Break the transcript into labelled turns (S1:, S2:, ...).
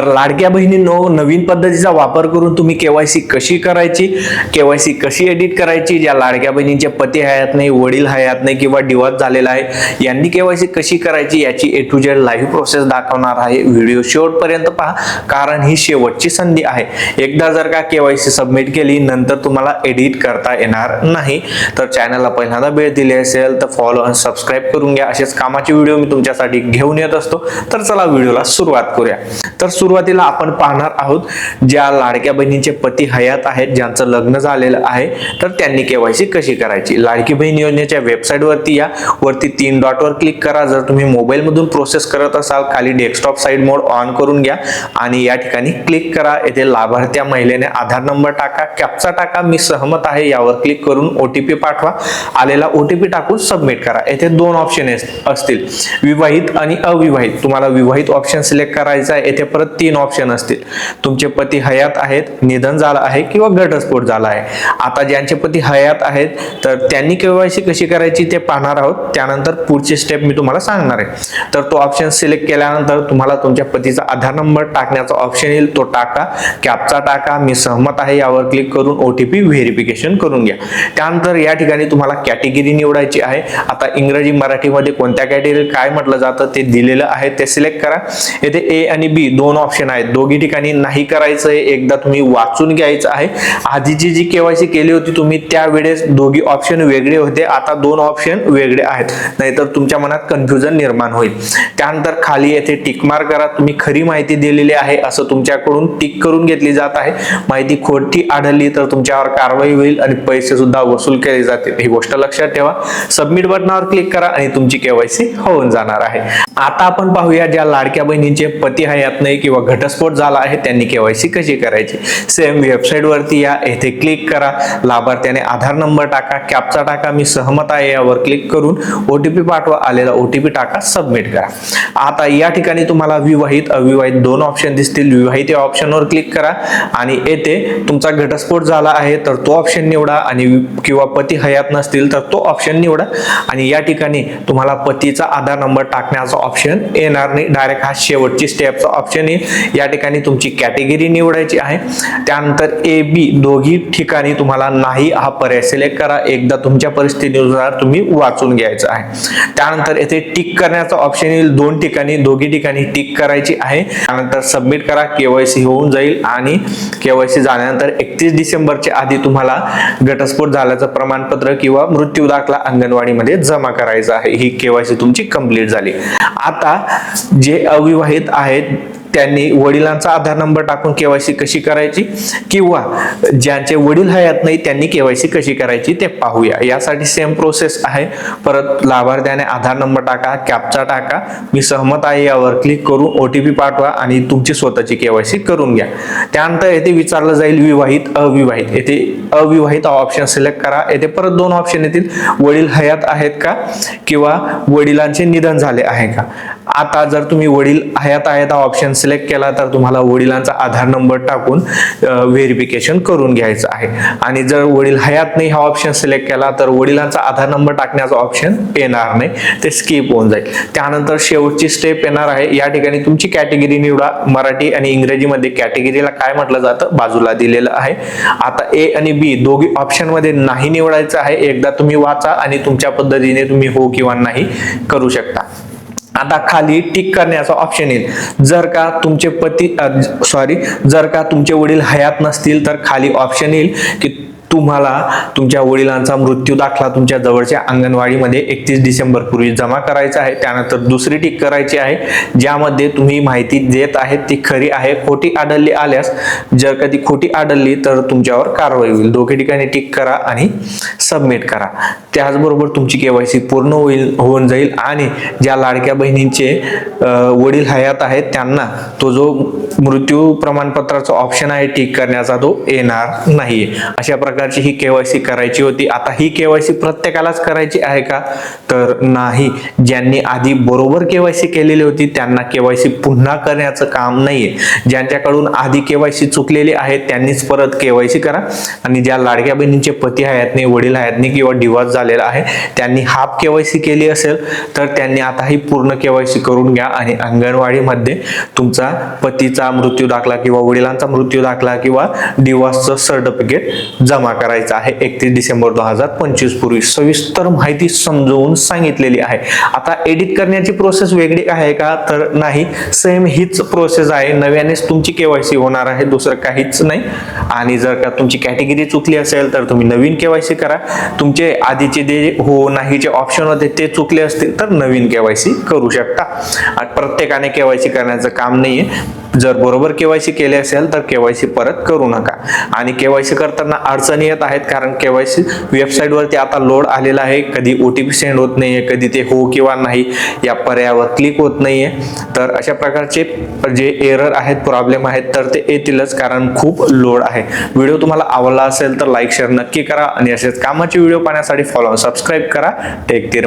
S1: तर लाडक्या बहिणींनो, नवीन पद्धतीचा वापर करून तुम्ही केवायसी कशी करायची, केवायसी कशी एडिट करायची, ज्या लाडक्या बहिणींचे पती हयात नाही, वडील हयात नाही किंवा डिवोर्स झालेला आहे, यांनी केवायसी कशी करायची याची ए टू झेड लाईव्ह प्रोसेस दाखवणार आहे. व्हिडिओ शेवटपर्यंत पहा, कारण ही शेवटची संधी आहे. एकदा जर का केवायसी सबमिट केली नंतर तुम्हाला एडिट करता येणार नाही. तर चॅनलला पहिल्यांदा भेट दिली असेल तर फॉलो आणि सबस्क्राईब करून घ्या. असेच कामाचे व्हिडिओ मी तुमच्यासाठी घेऊन येत असतो. तर चला व्हिडिओला सुरुवात करूया. तर सुरुवातीला आपण पाहणार आहोत ज्या लाडक्या बहिणींचे पती हयात आहेत, ज्यांचं लग्न झालेलं आहे, तर त्यांनी केवायसी कशी करायची. लाडकी बहीण योजनेच्या वेबसाईट वरती या, वरती 3 डॉटवर क्लिक करा. जर तुम्ही मोबाईल मधून प्रोसेस करत असाल, खाली डेस्कटॉप साइड मोड ऑन करून घ्या आणि या ठिकाणी क्लिक करा. येथे लाभार्थी महिलेने आधार नंबर टाका, कॅप्चा टाका, मी सहमत आहे यावर क्लिक करून ओटीपी पाठवा. आलेला ओटीपी टाकून सबमिट करा. येथे 2 ऑप्शन असतील, विवाहित आणि अविवाहित. तुम्हाला विवाहित ऑप्शन सिलेक्ट करायचा आहे. येथे परत 3 ऑप्शन असतील. तुमचे पती हयात आहेत, निधन झालं आहे किंवा घटस्फोट झाला आहे. आता ज्यांचे पती हयात आहेत तर त्यांनी केवायसी कशी करायची ते पाहणार आहोत. त्यानंतर पुढची स्टेप मी तुम्हाला सांगणार आहे. तर तो ऑप्शन सिलेक्ट केल्यानंतर तुम्हाला तुमच्या पतीचा आधार नंबर टाकण्याचा ऑप्शन येईल, तो टाका, कॅप्चा टाका, मी सहमत आहे यावर क्लिक करून ओटीपी व्हेरिफिकेशन करून घ्या. त्यानंतर या ठिकाणी तुम्हाला कॅटेगरी निवडायची आहे. आता इंग्रजी मराठीमध्ये कोणत्या कॅटेगरी काय म्हटलं जातं ते दिलेलं आहे, ते सिलेक्ट करा. येथे ए आणि बी 2 ऑप्शन आहेत. दोघी ठिकाणी नाही करायचं आहे, एकदा तुम्ही वाचून घ्यायचं आहे. आधीची जी केवायसी केली होती तुम्ही त्यावेळेस दोघी ऑप्शन वेगळे होते, आता 2 ऑप्शन वेगळे आहेत, नाहीतर तुमच्या मनात कन्फ्युजन निर्माण होईल. त्यानंतर खाली येथे टिक मार्क करा. तुम्ही खरी माहिती दिलेली आहे असं तुमच्याकडून टिक करून घेतली जात आहे. माहिती खोटी आढळली तर तुमच्यावर कारवाई होईल आणि पैसे सुद्धा वसूल केले जातील, ही गोष्ट लक्षात ठेवा. सबमिट बटनावर क्लिक करा आणि तुमची केवायसी होऊन जाणार आहे. आता आपण पाहूया ज्या लाडक्या बहिणींचे पती हयात नाही किंवा घटस्फोट झाला आहे त्यांनी केवायसी कशी करायची. सेम वेबसाईट वरती या, येथे क्लिक करा, लाभार्थ्याने आधार नंबर टाका, कॅप्चा टाका, मी सहमत आहे यावर क्लिक करून ओटीपी पाठवा. आलेला ओटीपी टाका, सबमिट करा. आता या ठिकाणी तुम्हाला विवाहित अविवाहित 2 ऑप्शन दिसतील. विवाहित या ऑप्शनवर क्लिक करा आणि येथे तुमचा घटस्फोट झाला आहे तर तो ऑप्शन निवडा आणि किंवा पती हयात नसतील तर तो ऑप्शन निवडा. आणि या ठिकाणी तुम्हाला पतीचा आधार नंबर टाकण्याचा ऑप्शन येणार नाही, डायरेक्ट हा शेवटची स्टेपचा ऑप्शन येईल. या ठिकाणी तुमची कॅटेगरी निवडायची आहे. त्यानंतर ए बी दोघी ठिकाणी तुम्हाला नाही हा पर्याय सिलेक्ट करा. एकदा तुमच्या परिस्थितीनुसार तुम्ही वाचून घ्यायचं आहे. त्यानंतर येथे टिक करण्याचा ऑप्शन येईल. 2 ठिकाणी दोघी ठिकाणी टिक करायची आहे. त्यानंतर सबमिट करा, केवायसी होऊन जाईल. आणि केवायसी झाल्यानंतर 31 डिसेंबरच्या आधी तुम्हाला घटस्फोट झाल्याचं प्रमाणपत्र किंवा मृत्यू दाखला अंगणवाडीमध्ये जमा करायचा आहे. ही केवायसी तुमची कंप्लीट झाली. आता जे अविवाहित आहेत त्यांनी वडिलांचा आधार नंबर टाकून केवायसी कशी करायची किंवा ज्यांचे वडील हयात नाही त्यांनी केवायसी कशी करायची ते पाहूया. यासाठी सेम प्रोसेस आहे. परत लाभार्थ्याने आधार नंबर टाका, कॅप्चा टाका, मी सहमत आहे यावर क्लिक करून ओटीपी पाठवा आणि तुमची स्वतःची केवायसी करून घ्या. त्यानंतर येथे विचारलं जाईल विवाहित अविवाहित. येथे अविवाहित हा ऑप्शन सिलेक्ट करा. येथे परत 2 ऑप्शन येतील, वडील हयात आहेत का किंवा वडिलांचे निधन झाले आहे का. आता जर तुम्ही वडील हयात आहेत हा ऑप्शन सिलेक्ट केला तर तुम्हाला वडिलांचा आधार नंबर टाकून व्हेरिफिकेशन करून घ्यायचं आहे. आणि जर वडील हयात नाही हा ऑप्शन सिलेक्ट केला तर वडिलांचा आधार नंबर टाकण्याचा ऑप्शन येणार नाही, ते स्किप होऊन जाईल. त्यानंतर शेवटची स्टेप येणार आहे. या ठिकाणी तुमची कॅटेगरी निवडा. मराठी आणि इंग्रजीमध्ये कॅटेगरीला काय म्हटलं जातं बाजूला दिलेलं आहे. आता ए आणि बी दोघी ऑप्शन मध्ये नाही निवडायचं आहे. एकदा तुम्ही वाचा आणि तुमच्या पद्धतीने तुम्ही हो किंवा नाही करू शकता. आता खाली टिक करण्याचा ऑप्शन येईल. जर का तुमचे वडील हयात नसतील तर खाली ऑप्शन येईल की तुम्हाला तुमच्या वडिलांचा मृत्यू दाखला तुमच्या जवळच्या अंगणवाडीमध्ये 31 डिसेंबर पूर्वी जमा करायचा आहे. त्यानंतर दुसरी टिक करायची आहे ज्यामध्ये तुम्ही माहिती देत आहेत ती खरी आहे. खोटी आढळली आल्यास, जर कधी खोटी आढळली तर तुमच्यावर कारवाई होईल. दोघी ठिकाणी टिक करा आणि सबमिट करा. त्याचबरोबर तुमची केवायसी पूर्ण होऊन जाईल. आणि ज्या लाडक्या बहिणींचे वडील हयात आहेत त्यांना तो जो मृत्यू प्रमाणपत्राचा ऑप्शन आहे टिक करण्याचा तो येणार नाहीये. अशा प्रकारे प्रकारची ही केवायसी करायची होती. आता ही केवायसी प्रत्येकालाच करायची आहे का? तर नाही. ज्यांनी आधी बरोबर केवायसी केलेली होती त्यांना केवायसी पुन्हा करण्याचं काम नाहीये. ज्यांच्याकडून आधी केवायसी चुकलेली आहे त्यांनीच परत केवायसी करा. आणि ज्या लाडक्या बहिणींचे पती हयात नाही, वडील हयात नाही किंवा डिवोर्स झालेला आहे त्यांनी हाफ केवायसी केली असेल तर त्यांनी आता ही पूर्ण केवायसी करून घ्या. आणि अंगणवाडीमध्ये तुमचा पतीचा मृत्यू दाखला किंवा वडिलांचा मृत्यू दाखला किंवा डिवोर्सचं सर्टिफिकेट जमा करायचं आहे 31 डिसेंबर 2025 पूर्वी. सविस्तर माहिती समजावून सांगितलेली आहे. आता एडिट करण्याची प्रोसेस वेगळी आहे का? तर नाही, सेम हीच प्रोसेस आहे. नव्यानेच तुमची केवायसी होणार आहे, दुसरं काहीच नाही. आणि जर का तुमची कॅटेगरी चुकली असेल तर तुम्ही नवीन केवायसी करा. तुमचे आधीचे जे हो नाहीचे ऑप्शन होते ते चुकले असतील तर नवीन केवायसी करू शकता. प्रत्येकाने केवायसी करण्याचं काम नाहीये. जर बरोबर केवायसी केले असेल तर केवायसी परत करू नका. आणि केवायसी करताना अडचणी येत आहेत कारण केवायसी वेबसाईट वरती आता लोड आलेला आहे. कधी OTP सेंड होत नाहीये, कधी ते हो किंवा नाही या पर्यायावर क्लिक होत नाहीये. तर अशा प्रकारचे जे एरर आहेत, प्रॉब्लेम आहेत तर ते येतीलच कारण खूप लोड आहे. व्हिडिओ तुम्हाला आवडला असेल तर लाईक शेअर नक्की करा आणि असेच कामाचे व्हिडिओ पाहण्यासाठी फॉलो सबस्क्राईब करा. Take care.